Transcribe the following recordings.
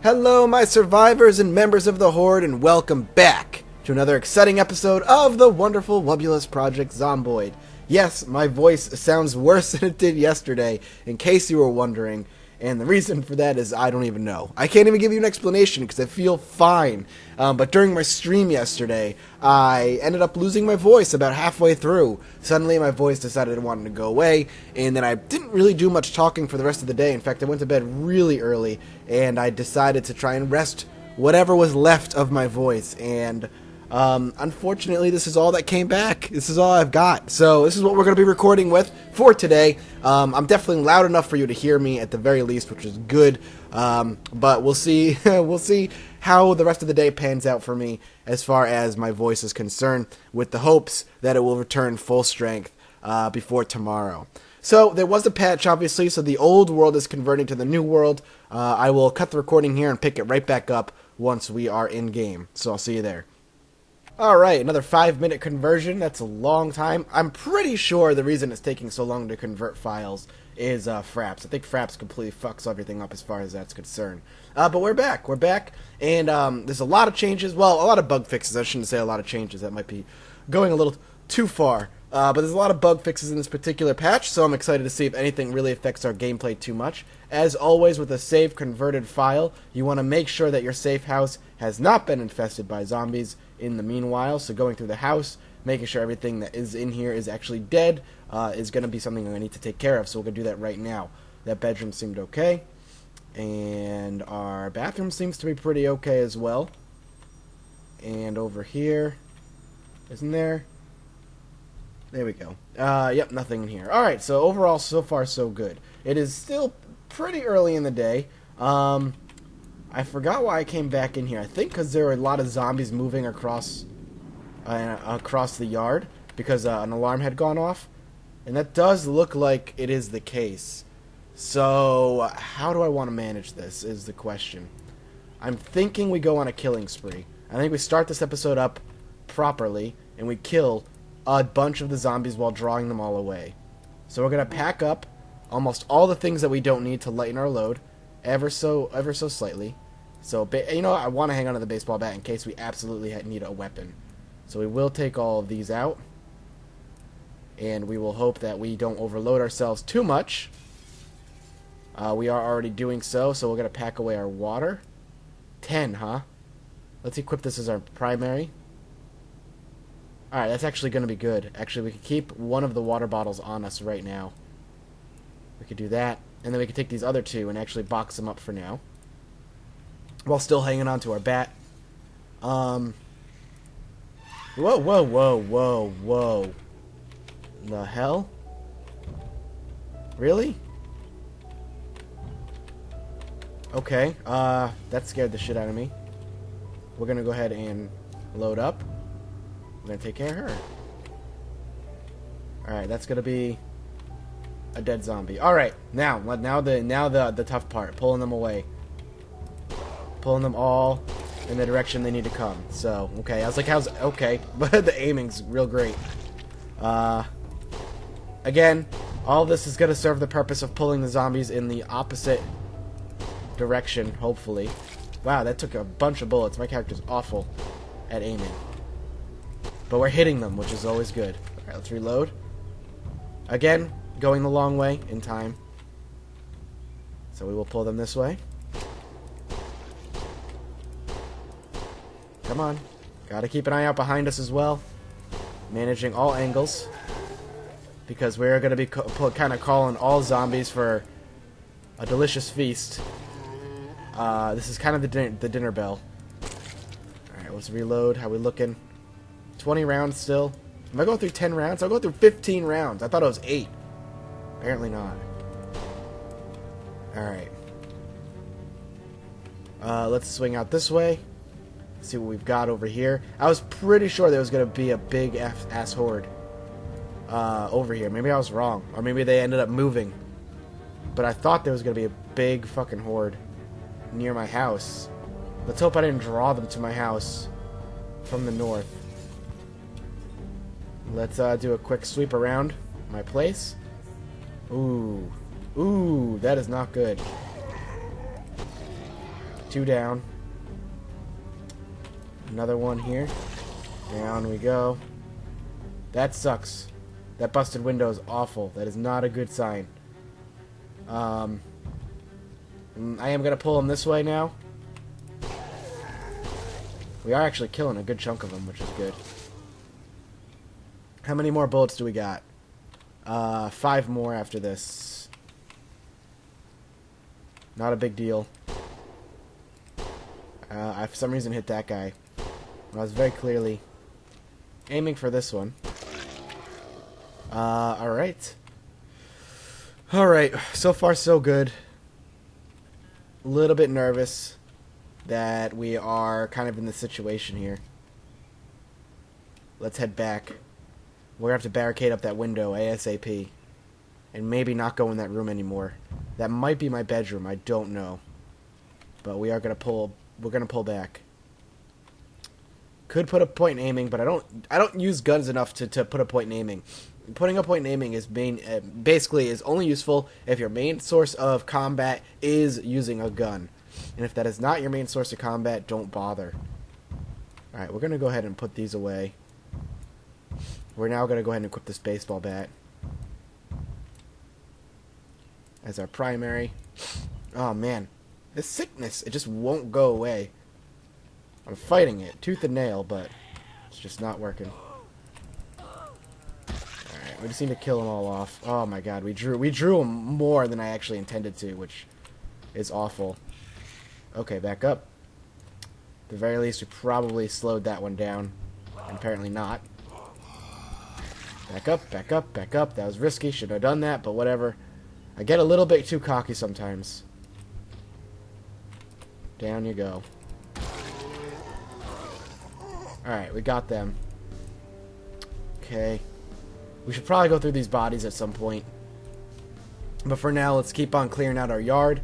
Hello, my survivors and members of the Horde, and welcome back to another exciting episode of the wonderful, wubulous Project Zomboid. Yes, my voice sounds worse than it did yesterday, in case you were wondering, and the reason for that is I don't even know. I can't even give you an explanation because I feel fine, but during my stream yesterday, I ended up losing my voice about halfway through. Suddenly my voice decided it wanted to go away, and then I didn't really do much talking for the rest of the day. In fact, I went to bed really early, and I decided to try and rest whatever was left of my voice, and unfortunately, this is all that came back. This is all I've got. So this is what we're going to be recording with for today. I'm definitely loud enough for you to hear me at the very least, which is good. But we'll see. We'll see how the rest of the day pans out for me as far as my voice is concerned, with the hopes that it will return full strength before tomorrow. So there was a patch, obviously, so the old world is converting to the new world. I will cut the recording here and pick it right back up once we are in game. So I'll see you there. Alright, another 5-minute conversion. That's a long time. I'm pretty sure the reason it's taking so long to convert files is Fraps. I think Fraps completely fucks everything up as far as that's concerned. But we're back. We're back. And there's a lot of changes. Well, a lot of bug fixes. I shouldn't say a lot of changes. That might be going a little too far. But there's a lot of bug fixes in this particular patch, so I'm excited to see if anything really affects our gameplay too much. As always, with a save converted file, you want to make sure that your safe house has not been infested by zombies in the meanwhile. So going through the house, making sure everything that is in here is actually dead, is going to be something I need to take care of. So we're going to do that right now. That bedroom seemed okay. And our bathroom seems to be pretty okay as well. And over here, isn't there? There we go. Yep, nothing in here. Alright, so overall, so far, so good. It is still pretty early in the day. I forgot why I came back in here. I think because there were a lot of zombies moving across the yard, because an alarm had gone off. And that does look like it is the case. So, how do I want to manage this, is the question. I'm thinking we go on a killing spree. I think we start this episode up properly, and we kill a bunch of the zombies while drawing them all away. So we're going to pack up almost all the things that we don't need to lighten our load, ever so slightly. So, you know, I want to hang on to the baseball bat in case we absolutely need a weapon. So we will take all of these out, and we will hope that we don't overload ourselves too much. We are already doing so we're going to pack away our water. 10, huh? Let's equip this as our primary. Alright, that's actually going to be good. Actually, we could keep one of the water bottles on us right now. We could do that. And then we could take these other two and actually box them up for now, while still hanging on to our bat. Whoa, whoa, whoa, whoa, whoa. The hell? Really? Okay, that scared the shit out of me. We're going to go ahead and load up. We're going to take care of her. Alright, that's going to be a dead zombie. Alright, now the tough part. Pulling them away. Pulling them all in the direction they need to come. So, okay, I was like, okay. But the aiming's real great. Again, all this is going to serve the purpose of pulling the zombies in the opposite direction, hopefully. Wow, that took a bunch of bullets. My character's awful at aiming. But we're hitting them, which is always good. Alright, let's reload. Again, going the long way in time. So we will pull them this way. Come on. Gotta keep an eye out behind us as well. Managing all angles. Because we're going to be kind of calling all zombies for a delicious feast. This is kind of the dinner bell. Alright, let's reload. How we looking? 20 rounds still. Am I going through 10 rounds? I'll go through 15 rounds. I thought it was 8. Apparently not. Alright. Let's swing out this way. See what we've got over here. I was pretty sure there was going to be a big ass horde over here. Maybe I was wrong. Or maybe they ended up moving. But I thought there was going to be a big fucking horde near my house. Let's hope I didn't draw them to my house from the north. Let's do a quick sweep around my place. Ooh. Ooh, that is not good. 2 down. Another one here. Down we go. That sucks. That busted window is awful. That is not a good sign. I am going to pull him this way now. We are actually killing a good chunk of them, which is good. How many more bullets do we got? 5 more after this. Not a big deal. I, for some reason, hit that guy. I was very clearly aiming for this one. Alright. Alright, so far so good. A little bit nervous that we are kind of in this situation here. Let's head back. We're going to have to barricade up that window ASAP. And maybe not go in that room anymore. That might be my bedroom, I don't know. But we are going to pull, we're going to pull back. Could put a point in aiming, but I don't use guns enough to put a point in aiming. Putting a point in aiming is basically is only useful if your main source of combat is using a gun. And if that is not your main source of combat, don't bother. Alright, we're going to go ahead and put these away. We're now going to go ahead and equip this baseball bat as our primary. Oh man, this sickness, it just won't go away. I'm fighting it tooth and nail, but it's just not working. Alright, we just need to kill them all off. Oh my god, we drew them more than I actually intended to, which is awful. Okay, back up. At the very least, we probably slowed that one down. And apparently not. Back up, back up, back up. That was risky. Should have done that, but whatever. I get a little bit too cocky sometimes. Down you go. Alright, we got them. Okay. We should probably go through these bodies at some point. But for now, let's keep on clearing out our yard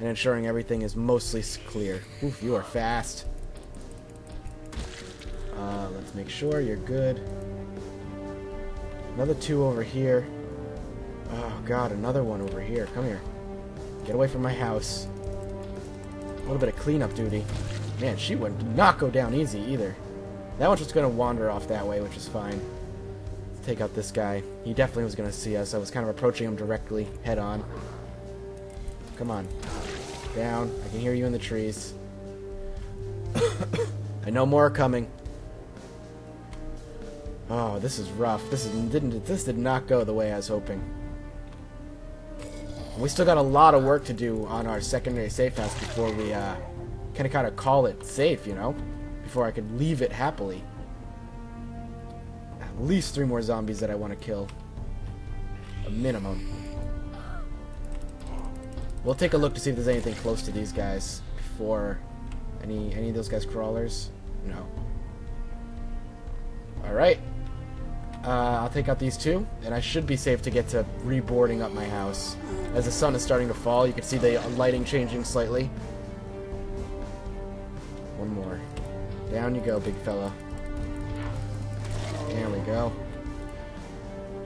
and ensuring everything is mostly clear. Oof, you are fast. Let's make sure you're good. Another 2 over here. Oh god, another one over here. Come here. Get away from my house. A little bit of cleanup duty. Man, she would not go down easy either. That one's just going to wander off that way, which is fine. Let's take out this guy. He definitely was going to see us. I was kind of approaching him directly, head on. Come on. Down. I can hear you in the trees. I know more are coming. Oh, this is rough. This did not go the way I was hoping. We still got a lot of work to do on our secondary safe house before we can kind of call it safe, you know? Before I could leave it happily. At least 3 more zombies that I want to kill. A minimum. We'll take a look to see if there's anything close to these guys before any of those guys crawlers. No. Alright. I'll take out these 2, and I should be safe to get to reboarding up my house. As the sun is starting to fall, you can see the lighting changing slightly. One more. Down you go, big fella. There we go.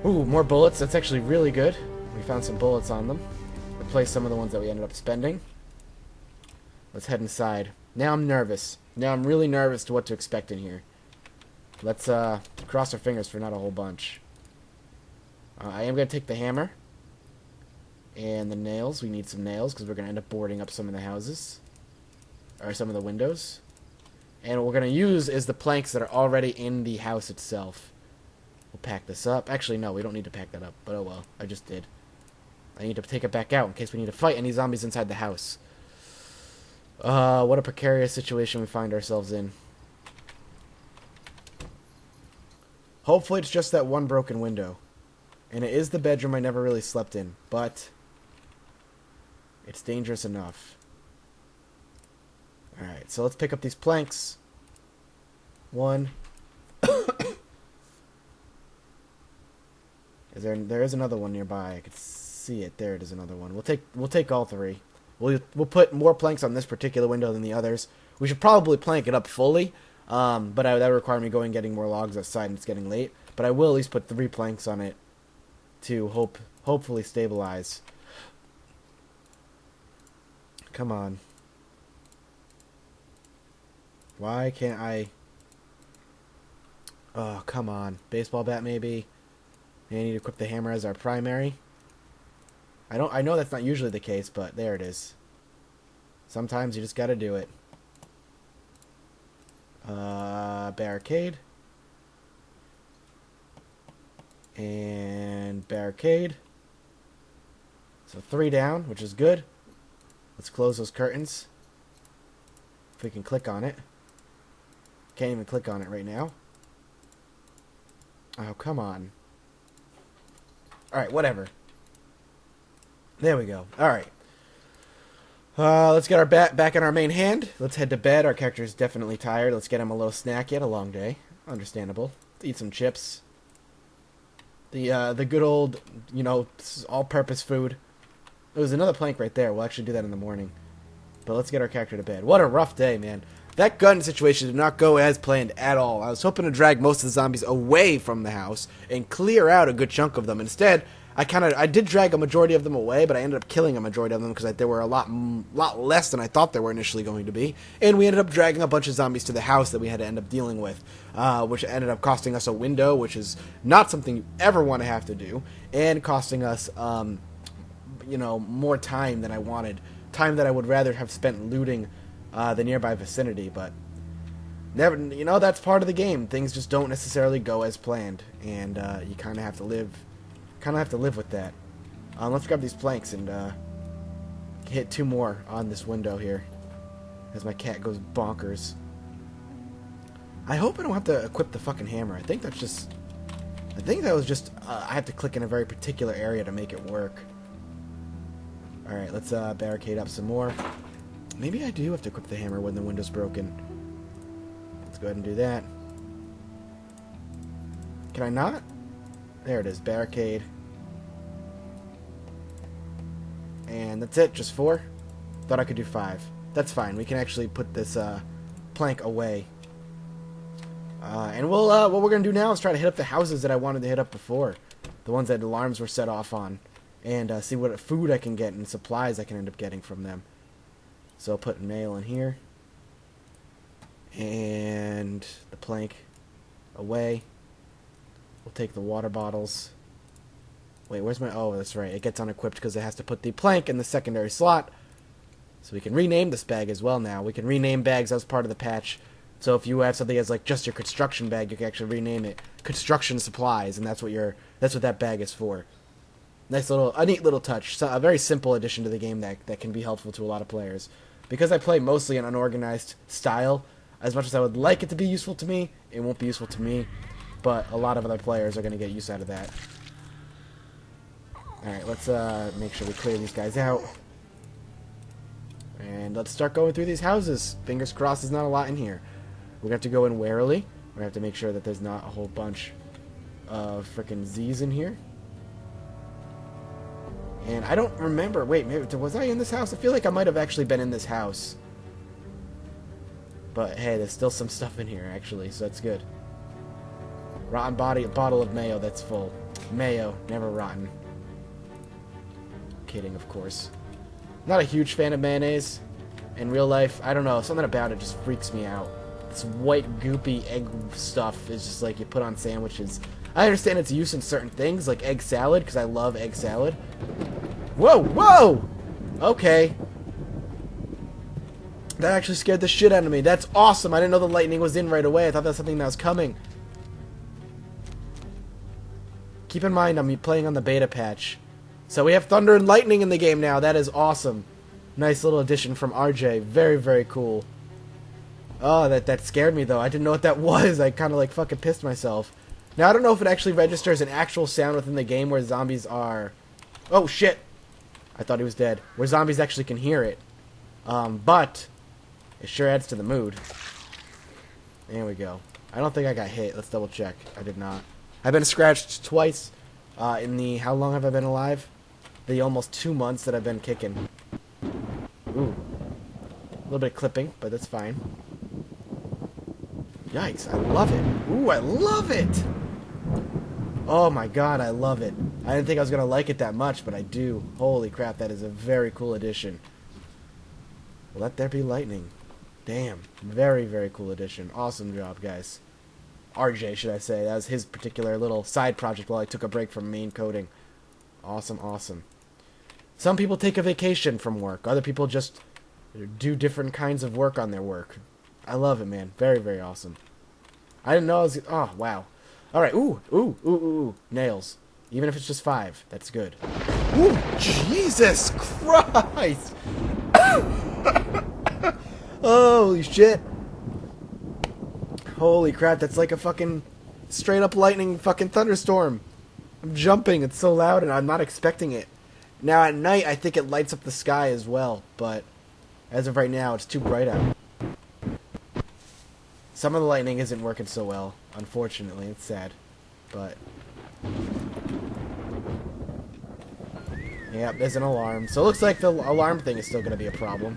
Ooh, more bullets. That's actually really good. We found some bullets on them. Replaced some of the ones that we ended up spending. Let's head inside. Now I'm nervous. Now I'm really nervous to what to expect in here. Let's cross our fingers for not a whole bunch. I am going to take the hammer. And the nails. We need some nails because we're going to end up boarding up some of the houses. Or some of the windows. And what we're going to use is the planks that are already in the house itself. We'll pack this up. Actually, no, we don't need to pack that up. But oh well, I just did. I need to take it back out in case we need to fight any zombies inside the house. What a precarious situation we find ourselves in. Hopefully it's just that one broken window. And it is the bedroom I never really slept in. But it's dangerous enough. Alright, so let's pick up these planks. 1. There is another one nearby. I could see it. There it is, another one. We'll take all 3. We'll put more planks on this particular window than the others. We should probably plank it up fully. But that would require me going and getting more logs outside, and it's getting late. But I will at least put 3 planks on it to hopefully stabilize. Come on. Why can't I... Oh, come on. Baseball bat, maybe? Maybe I need to equip the hammer as our primary. I know that's not usually the case, but there it is. Sometimes you just gotta do it. Barricade. And barricade. So 3 down, which is good. Let's close those curtains. If we can click on it. Can't even click on it right now. Oh, come on. Alright, whatever. There we go. Alright. Let's get our bat back in our main hand. Let's head to bed. Our character is definitely tired. Let's get him a little snack. He had a long day. Understandable. Let's eat some chips. The good old, you know, all-purpose food. There's another plank right there. We'll actually do that in the morning. But let's get our character to bed. What a rough day, man. That gun situation did not go as planned at all. I was hoping to drag most of the zombies away from the house and clear out a good chunk of them. Instead, I did drag a majority of them away, but I ended up killing a majority of them because there were a lot less than I thought there were initially going to be. And we ended up dragging a bunch of zombies to the house that we had to end up dealing with, which ended up costing us a window, which is not something you ever want to have to do, and costing us, you know, more time than I wanted. Time that I would rather have spent looting the nearby vicinity, but never, you know, that's part of the game. Things just don't necessarily go as planned, and you kind of have to live with that. Let's grab these planks and hit 2 more on this window here as my cat goes bonkers. I hope I don't have to equip the fucking hammer. I think that was just I have to click in a very particular area to make it work. Alright, let's barricade up some more. Maybe I do have to equip the hammer when the window's broken. Let's go ahead and do that. Can I not? There it is, barricade. And that's it, just 4? Thought I could do 5. That's fine, we can actually put this plank away. And we'll, what we're going to do now is try to hit up the houses that I wanted to hit up before. The ones that alarms were set off on. And see what food I can get and supplies I can end up getting from them. So I'll put mail in here. And the plank away. We'll take the water bottles. Wait, where's my... Oh, that's right. It gets unequipped because it has to put the plank in the secondary slot. So we can rename this bag as well now. We can rename bags as part of the patch. So if you have something as like just your construction bag, you can actually rename it construction supplies, and that's what that bag is for. A neat little touch. So a very simple addition to the game that can be helpful to a lot of players. Because I play mostly an unorganized style, as much as I would like it to be useful to me, it won't be useful to me. But a lot of other players are going to get use out of that. Alright, let's make sure we clear these guys out. And let's start going through these houses. Fingers crossed there's not a lot in here. We're going to have to go in warily. We're going to have to make sure that there's not a whole bunch of frickin' Z's in here. And I don't remember. Wait, maybe was I in this house? I feel like I might have actually been in this house. But hey, there's still some stuff in here, actually, so that's good. Rotten bottle of mayo that's full. Mayo, never rotten. Kidding, of course. Not a huge fan of mayonnaise. In real life, I don't know, something about it just freaks me out. This white, goopy egg stuff is just like you put on sandwiches. I understand its use in certain things, like egg salad, because I love egg salad. Whoa, whoa! Okay. That actually scared the shit out of me. That's awesome. I didn't know the lightning was in right away. I thought that was something that was coming. Keep in mind, I'm playing on the beta patch. So we have thunder and lightning in the game now. That is awesome. Nice little addition from RJ. Very, very cool. Oh, that scared me, though. I didn't know what that was. I kind of, like, fucking pissed myself. Now, I don't know if it actually registers an actual sound within the game where zombies are... Oh, shit! I thought he was dead. Where zombies actually can hear it. But it sure adds to the mood. There we go. I don't think I got hit. Let's double check. I did not. I've been scratched twice in the... How long have I been alive? The almost 2 months that I've been kicking. Ooh. A little bit of clipping, but that's fine. Yikes, I love it. Ooh, I love it! Oh my god, I love it. I didn't think I was going to like it that much, but I do. Holy crap, that is a very cool addition. Let there be lightning. Damn. Very, very cool addition. Awesome job, guys. RJ, should I say. That was his particular little side project while I took a break from main coding. Awesome, awesome. Some people take a vacation from work. Other people just do different kinds of work on their work. I love it, man. Very, very awesome. I didn't know I was... Oh, wow. Alright, ooh. Nails. Even if it's just 5, that's good. Ooh, Jesus Christ! Holy shit. Holy crap, that's like a fucking straight up lightning fucking thunderstorm. I'm jumping, it's so loud and I'm not expecting it. Now at night I think it lights up the sky as well, but as of right now it's too bright out. Some of the lightning isn't working so well, unfortunately. It's sad, but... Yep, there's an alarm. So it looks like the alarm thing is still going to be a problem,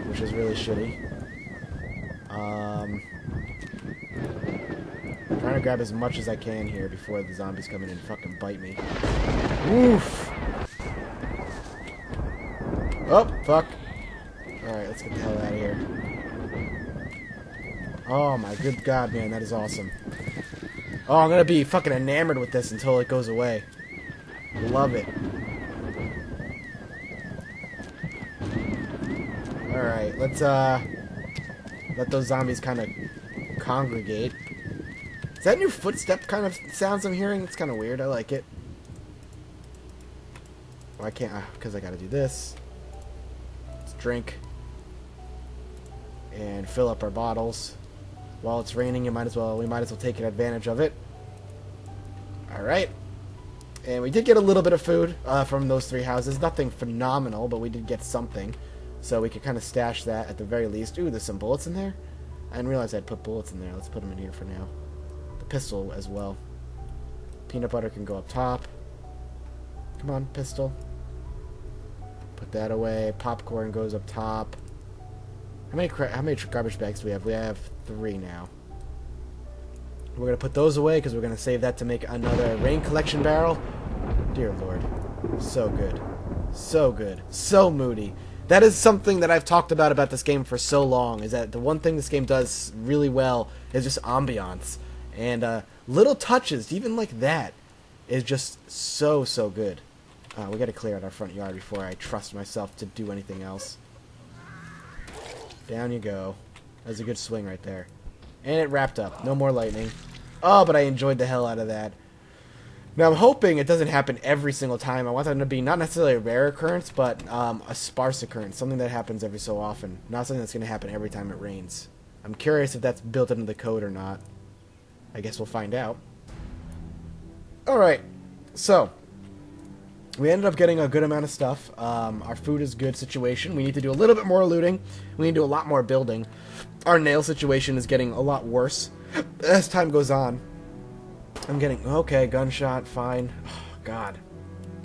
which is really shitty. I'm trying to grab as much as I can here before the zombies come in and fucking bite me. Oof! Oh, fuck. Alright, let's get the hell out of here. Oh my good god, man, that is awesome. Oh, I'm gonna be fucking enamored with this until it goes away. Love it. Alright, let's let those zombies kind of congregate. Is that new footstep kind of sounds I'm hearing? It's kind of weird. I like it. Well, I can't, because I gotta do this. Let's drink. And fill up our bottles. While it's raining, we might as well take advantage of it. Alright. And we did get a little bit of food from those 3 houses. Nothing phenomenal, but we did get something. So we could kind of stash that at the very least. Ooh, there's some bullets in there? I didn't realize I'd put bullets in there. Let's put them in here for now. The pistol as well. Peanut butter can go up top. Come on, pistol. Put that away. Popcorn goes up top. How many garbage bags do we have? We have 3 now. We're going to put those away because we're going to save that to make another rain collection barrel. Dear Lord. So good. So good. So moody. That is something that I've talked about this game for so long, is that the one thing this game does really well is just ambiance. And little touches, even like that, is just so, so good. We got to clear out our front yard before I trust myself to do anything else. Down you go. That was a good swing right there. And it wrapped up. No more lightning. Oh, but I enjoyed the hell out of that. Now, I'm hoping it doesn't happen every single time. I want that to be not necessarily a rare occurrence, but a sparse occurrence. Something that happens every so often. Not something that's going to happen every time it rains. I'm curious if that's built into the code or not. I guess we'll find out. Alright. So, we ended up getting a good amount of stuff. Our food is good situation. We need to do a little bit more looting. We need to do a lot more building. Our nail situation is getting a lot worse as time goes on. I'm getting... Okay, gunshot, fine. Oh, God.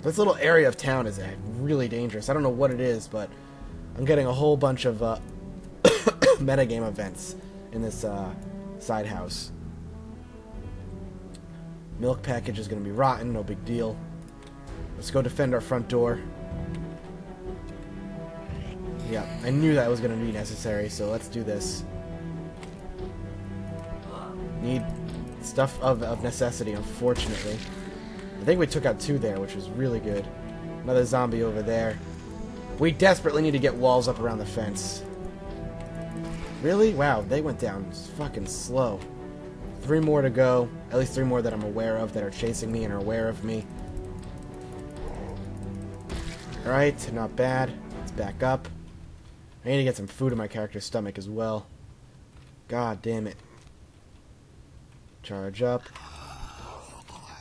This little area of town is really dangerous. I don't know what it is, but I'm getting a whole bunch of metagame events in this side house. Milk package is going to be rotten, no big deal. Let's go defend our front door. Yeah, I knew that was going to be necessary, so let's do this. Need stuff of necessity, unfortunately. I think we took out 2 there, which was really good. Another zombie over there. We desperately need to get walls up around the fence. Really? Wow, they went down fucking slow. 3 more to go. At least 3 more that I'm aware of that are chasing me and are aware of me. Alright, not bad. Let's back up. I need to get some food in my character's stomach as well. God damn it. Charge up.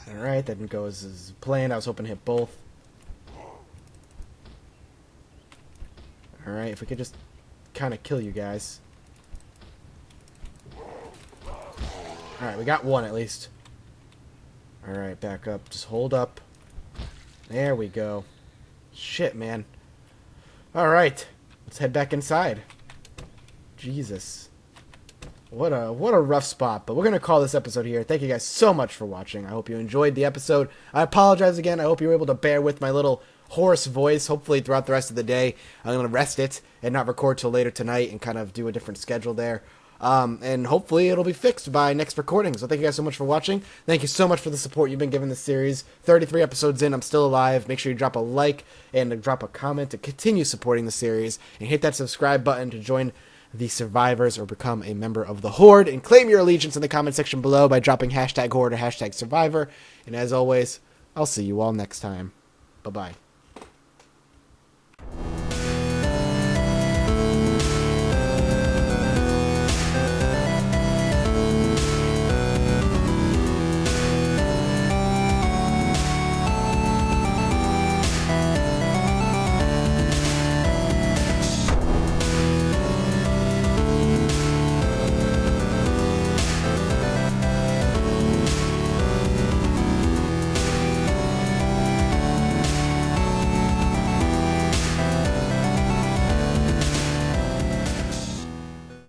Alright, that didn't go as planned. I was hoping to hit both. Alright, if we could just kind of kill you guys. Alright, we got 1 at least. Alright, back up. Just hold up. There we go. Shit, man. Alright, let's head back inside. Jesus. What a rough spot, but we're going to call this episode here. Thank you guys so much for watching. I hope you enjoyed the episode. I apologize again. I hope you were able to bear with my little hoarse voice. Hopefully throughout the rest of the day, I'm going to rest it and not record till later tonight and kind of do a different schedule there. And hopefully it'll be fixed by next recording. So thank you guys so much for watching. Thank you so much for the support you've been giving this series. 33 episodes in, I'm still alive. Make sure you drop a like and drop a comment to continue supporting the series. And hit that subscribe button to join the survivors or become a member of the Horde. And claim your allegiance in the comment section below by dropping hashtag Horde or hashtag Survivor. And as always, I'll see you all next time. Bye-bye.